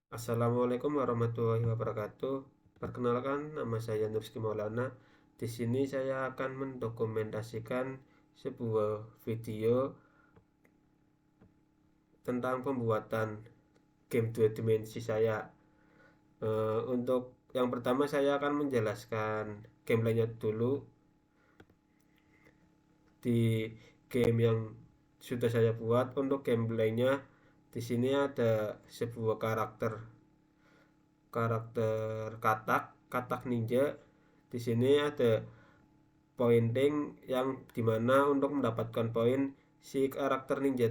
Assalamualaikum warahmatullahi wabarakatuh. Perkenalkan, nama saya Nurski Maulana. Di sini saya akan mendokumentasikan sebuah video tentang pembuatan game dua dimensi saya. Untuk yang pertama saya akan menjelaskan gameplaynya dulu. Di game yang sudah saya buat untuk gameplaynya, di sini ada sebuah karakter karakter katak katak ninja. Di sini ada pointing yang dimana untuk mendapatkan poin, si karakter ninja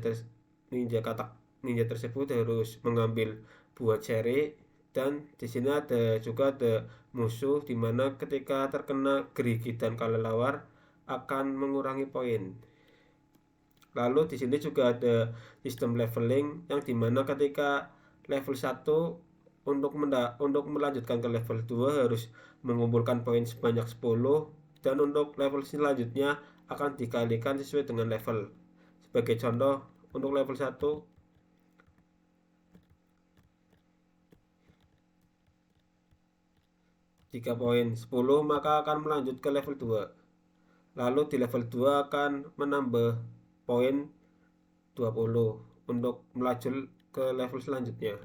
katak ninja tersebut harus mengambil buah cherry. Dan di sini ada juga ada musuh dimana ketika terkena gerigi dan kelelawar akan mengurangi poin. Lalu di sini juga ada sistem leveling yang dimana ketika level 1 untuk melanjutkan ke level 2 harus mengumpulkan poin sebanyak 10, dan untuk level selanjutnya akan dikalikan sesuai dengan level. Sebagai contoh, untuk level 1 jika poin 10 maka akan melanjut ke level 2. Lalu di level 2 akan menambah poin 20 untuk melaju ke level selanjutnya.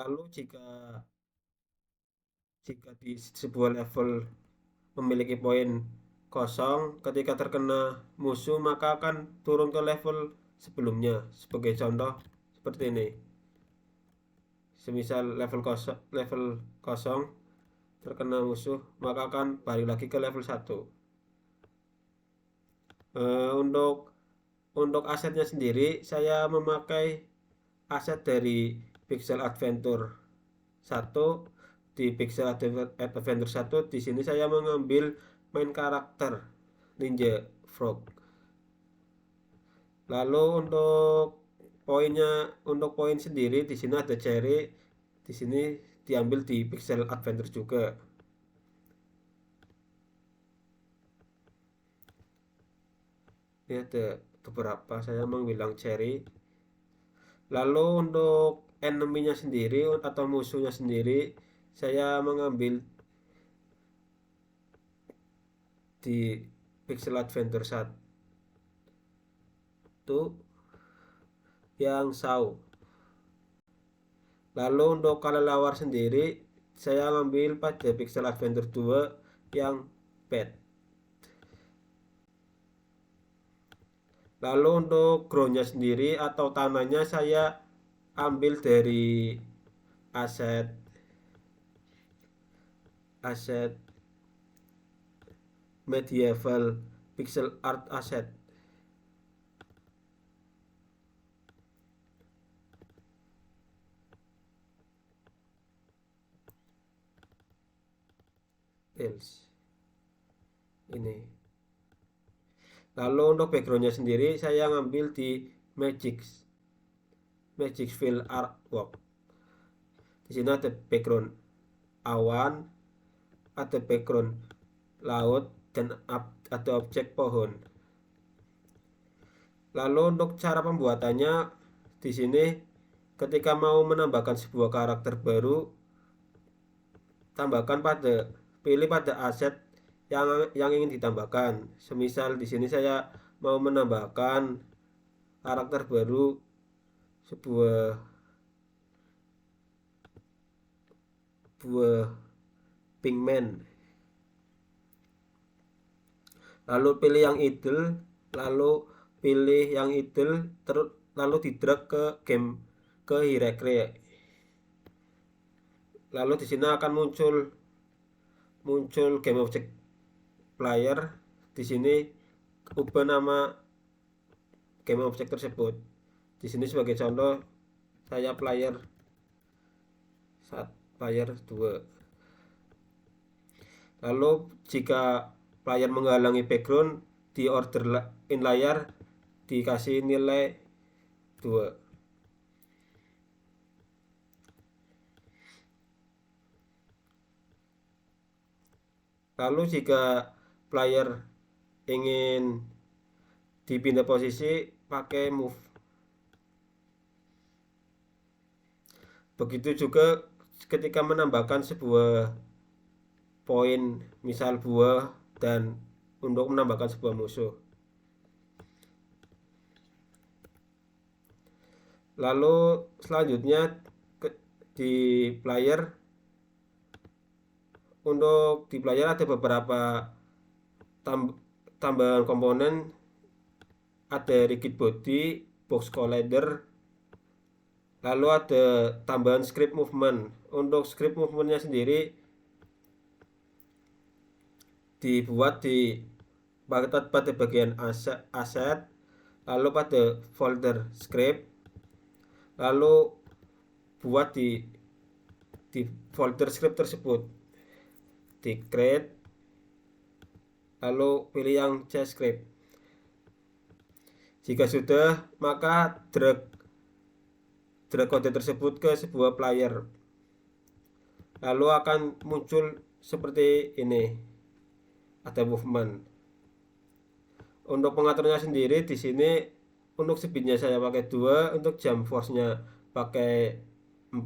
Lalu jika di sebuah level memiliki poin kosong, ketika terkena musuh maka akan turun ke level sebelumnya. Sebagai contoh seperti ini. Semisal level kosong terkena musuh maka akan balik lagi ke level 1. Untuk asetnya sendiri saya memakai aset dari Pixel Adventure 1. Di Pixel Adventure 1 di sini saya mengambil main karakter Ninja Frog. Lalu untuk poin sendiri di sini ada cherry. Di sini diambil di Pixel Adventure juga. Ini ada beberapa saya mengambil cherry. Lalu untuk enemy-nya sendiri atau musuhnya sendiri saya mengambil di Pixel Adventure 1 yang Sao. Lalu untuk kelelawar sendiri saya ambil pada Pixel Adventure 2 yang Pet. Lalu untuk groundnya sendiri atau tanahnya saya ambil dari aset aset medieval pixel art asset. Tales ini. Lalu untuk backgroundnya sendiri saya ngambil di Magic Magic Field Artwork. Di sini ada background awan, ada background laut, dan ada objek pohon. Lalu untuk cara pembuatannya di sini, ketika mau menambahkan sebuah karakter baru, tambahkan pilih pada aset yang ingin ditambahkan. Semisal di sini saya mau menambahkan karakter baru, sebuah buah pigman. Lalu pilih yang idle, lalu pilih yang idle, terus lalu di drag ke hierarchy. Lalu di sini akan muncul game object player. Di sini ubah nama game object tersebut. Di sini sebagai contoh saya player 2. Lalu jika player menghalangi background, di order in layar dikasih nilai 2. Lalu jika player ingin dipindah posisi pakai move. Begitu juga ketika menambahkan sebuah poin, misal buah, dan untuk menambahkan sebuah musuh. Lalu selanjutnya di player, untuk di player ada beberapa tambahan komponen. Ada rigid body, box collider, lalu ada tambahan script movement. Untuk script movementnya sendiri dibuat pada bagian aset, lalu pada folder script, lalu buat di folder script tersebut di create, lalu pilih yang C script. Jika sudah, maka drag kode tersebut ke sebuah player, lalu akan muncul seperti ini, ada movement. Untuk pengaturnya sendiri di sini, untuk speednya saya pakai 2, untuk jump force-nya pakai 4,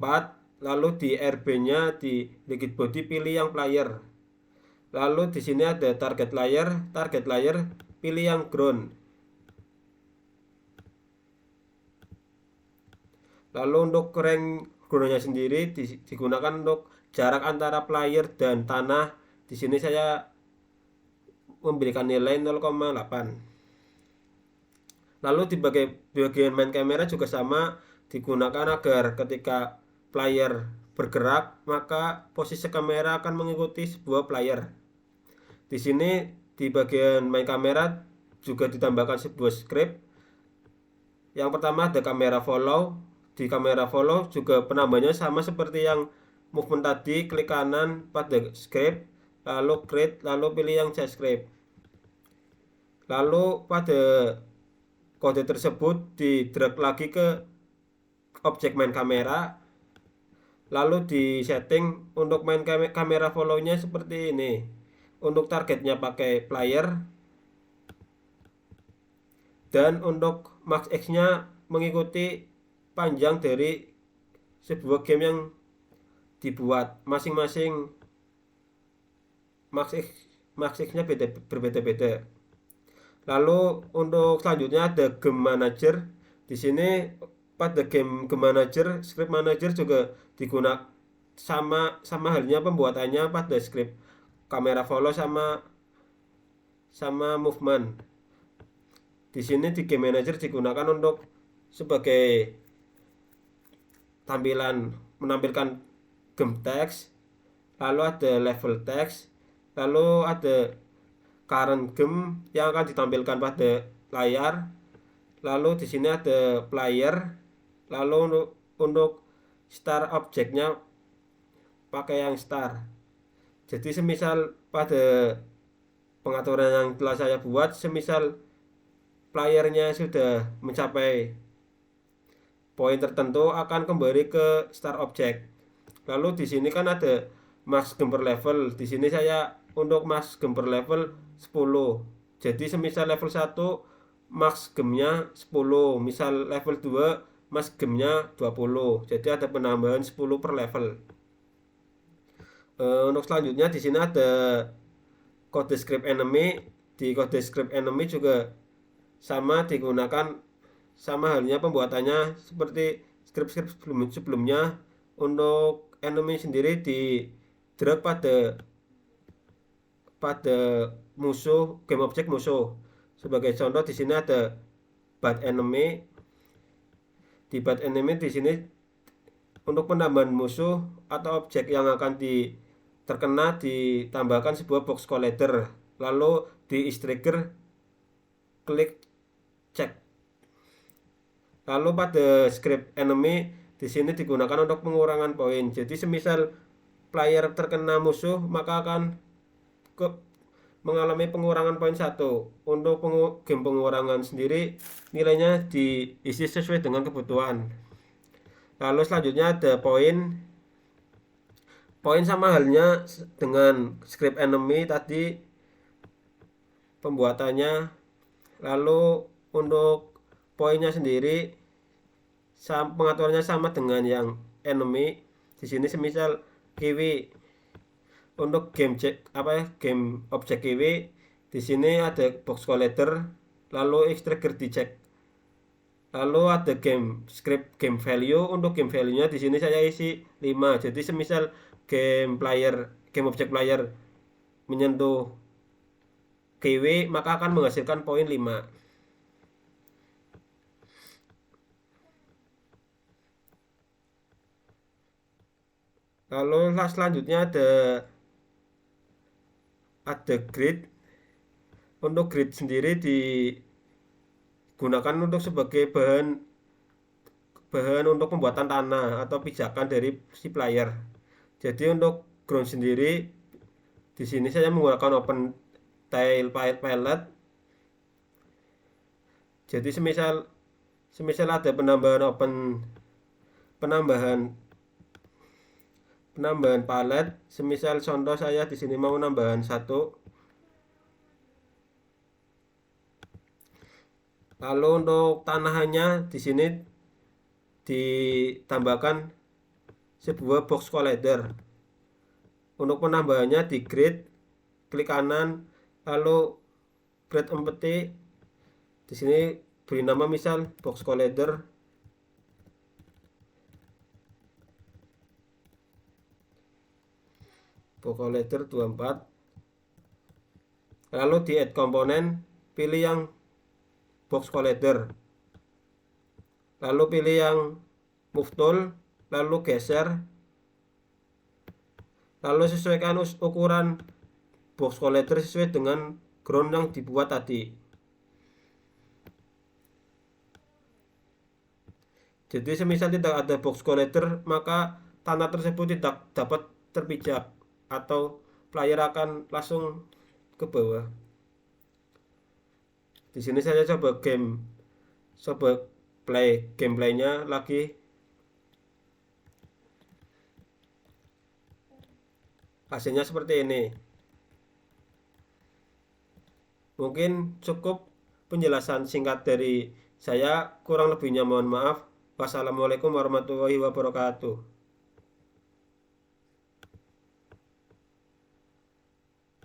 lalu di RB-nya di rigid body pilih yang player. Lalu di sini ada target layer pilih yang ground. Lalu untuk rank groundnya sendiri digunakan untuk jarak antara player dan tanah. Di sini saya memberikan nilai 0,8. Lalu di bagian main kamera juga sama, digunakan agar ketika player bergerak maka posisi kamera akan mengikuti sebuah player. Di sini di bagian main kamera juga ditambahkan sebuah script. Yang pertama ada kamera follow. Di kamera follow juga penambahnya sama seperti yang movement tadi, klik kanan pada script, lalu create, lalu pilih yang script. Lalu pada kode tersebut di drag lagi ke objek main kamera, lalu di setting untuk main kamera follow-nya seperti ini. Untuk targetnya pakai player, dan untuk max X-nya mengikuti panjang dari sebuah game yang dibuat. Masing-masing max X-nya berbeda-beda. Lalu untuk selanjutnya ada game manager. Di sini pada game manager, script manager juga digunakan sama halnya pembuatannya pada script kamera follow sama movement. Di sini di game manager digunakan untuk sebagai menampilkan game text, lalu ada level text, lalu ada current game yang akan ditampilkan pada layar, lalu di sini ada player, lalu untuk star objeknya pakai yang star. Jadi semisal pada pengaturan yang telah saya buat, semisal playernya sudah mencapai poin tertentu akan kembali ke star object. Lalu di sini kan ada max game per level. Di sini saya untuk max game per level 10. Jadi semisal level 1 max gamenya 10, misal level 2 max gamenya 20. Jadi ada penambahan 10 per level. Untuk selanjutnya di sini ada kode script enemy. Di kode script enemy juga sama, digunakan sama halnya pembuatannya seperti script sebelumnya. Untuk enemy sendiri di drag pada musuh, game objek musuh. Sebagai contoh di sini ada bad enemy. Di bad enemy di sini untuk penambahan musuh atau objek yang akan terkena ditambahkan sebuah box collider. Lalu di trigger klik cek. Lalu pada script enemy di sini digunakan untuk pengurangan poin. Jadi semisal player terkena musuh maka akan mengalami pengurangan poin 1. Untuk game pengurangan sendiri nilainya diisi sesuai dengan kebutuhan. Lalu selanjutnya ada poin. Poin sama halnya dengan script enemy tadi pembuatannya. Lalu untuk poinnya sendiri pengaturannya sama dengan yang enemy. Di sini semisal kiwi untuk game cek apa ya, game objek kiwi, di sini ada box collector, lalu X trigger dicek. Lalu ada game script game value. Untuk game value-nya di sini saya isi 5. Jadi semisal game objek player menyentuh kiwi maka akan menghasilkan poin 5. Lalu selanjutnya ada grid. Untuk grid sendiri digunakan untuk sebagai bahan untuk pembuatan tanah atau pijakan dari si player. Jadi untuk ground sendiri di sini saya menggunakan open tile palette. Jadi semisal ada penambahan palet, semisal contoh saya di sini mau nambahan satu. Lalu untuk tanahannya di sini ditambahkan sebuah box collider. Untuk penambahannya di grid, klik kanan, lalu create empty. Di sini beri nama misal box collider. Box collider 24. Lalu di add komponen, pilih yang box collider. Lalu pilih yang move tool, lalu geser. Lalu sesuaikan ukuran box collider sesuai dengan ground yang dibuat tadi. Jadi semisal tidak ada box collider, maka tanah tersebut tidak dapat terpijak atau player akan langsung ke bawah. Di sini saya coba gameplaynya lagi. Hasilnya seperti ini. Mungkin cukup penjelasan singkat dari saya, kurang lebihnya mohon maaf. Wassalamualaikum warahmatullahi wabarakatuh.